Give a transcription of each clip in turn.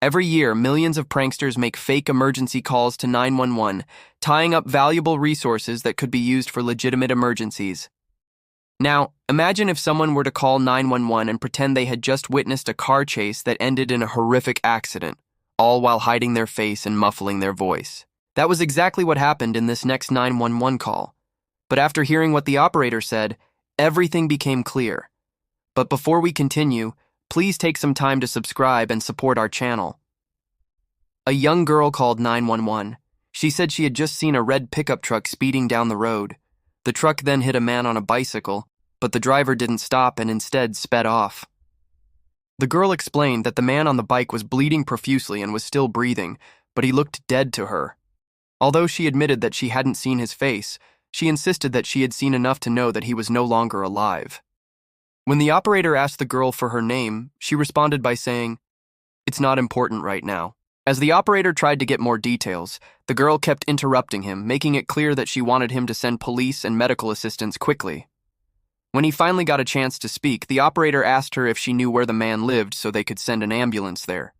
Every year, millions of pranksters make fake emergency calls to 911, tying up valuable resources that could be used for legitimate emergencies. Now, imagine if someone were to call 911 and pretend they had just witnessed a car chase that ended in a horrific accident, all while hiding their face and muffling their voice. That was exactly what happened in this next 911 call. But after hearing what the operator said, everything became clear. But before we continue, please take some time to subscribe and support our channel. A young girl called 911. She said she had just seen a red pickup truck speeding down the road. The truck then hit a man on a bicycle, but the driver didn't stop and instead sped off. The girl explained that the man on the bike was bleeding profusely and was still breathing, but he looked dead to her. Although she admitted that she hadn't seen his face, she insisted that she had seen enough to know that he was no longer alive. When the operator asked the girl for her name, she responded by saying, "It's not important right now." As the operator tried to get more details, the girl kept interrupting him, making it clear that she wanted him to send police and medical assistance quickly. When he finally got a chance to speak, the operator asked her if she knew where the man lived so they could send an ambulance there.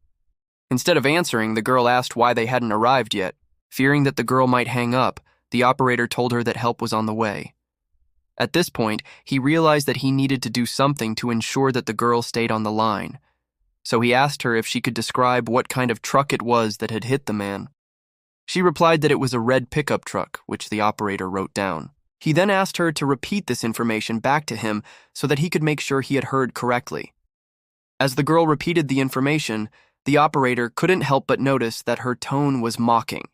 Instead of answering, the girl asked why they hadn't arrived yet. Fearing that the girl might hang up, the operator told her that help was on the way. At this point, he realized that he needed to do something to ensure that the girl stayed on the line. So he asked her if she could describe what kind of truck it was that had hit the man. She replied that it was a red pickup truck, which the operator wrote down. He then asked her to repeat this information back to him so that he could make sure he had heard correctly. As the girl repeated the information, the operator couldn't help but notice that her tone was mocking.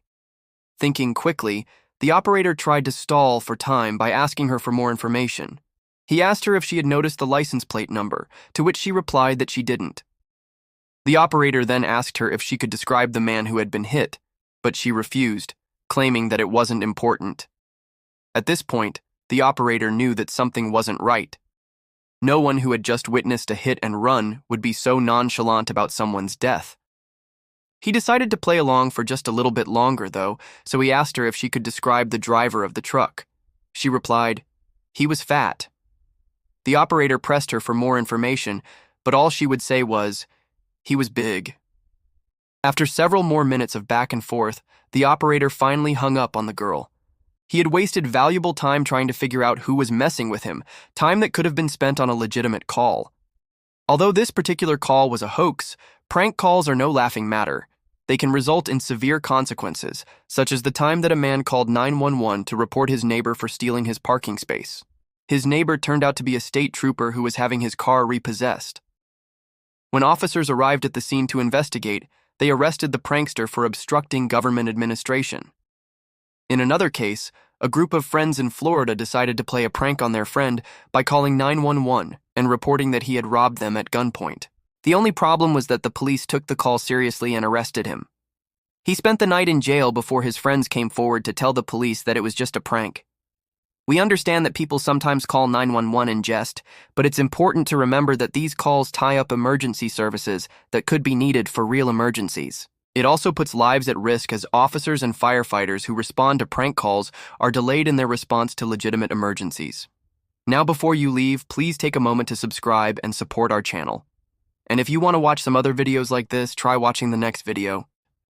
Thinking quickly, the operator tried to stall for time by asking her for more information. He asked her if she had noticed the license plate number, to which she replied that she didn't. The operator then asked her if she could describe the man who had been hit, but she refused, claiming that it wasn't important. At this point, the operator knew that something wasn't right. No one who had just witnessed a hit and run would be so nonchalant about someone's death. He decided to play along for just a little bit longer, though, so he asked her if she could describe the driver of the truck. She replied, "He was fat." The operator pressed her for more information, but all she would say was, "He was big." After several more minutes of back and forth, the operator finally hung up on the girl. He had wasted valuable time trying to figure out who was messing with him, time that could have been spent on a legitimate call. Although this particular call was a hoax, prank calls are no laughing matter. They can result in severe consequences, such as the time that a man called 911 to report his neighbor for stealing his parking space. His neighbor turned out to be a state trooper who was having his car repossessed. When officers arrived at the scene to investigate, they arrested the prankster for obstructing government administration. In another case, a group of friends in Florida decided to play a prank on their friend by calling 911 and reporting that he had robbed them at gunpoint. The only problem was that the police took the call seriously and arrested him. He spent the night in jail before his friends came forward to tell the police that it was just a prank. We understand that people sometimes call 911 in jest, but it's important to remember that these calls tie up emergency services that could be needed for real emergencies. It also puts lives at risk as officers and firefighters who respond to prank calls are delayed in their response to legitimate emergencies. Now before you leave, please take a moment to subscribe and support our channel. And if you want to watch some other videos like this, try watching the next video.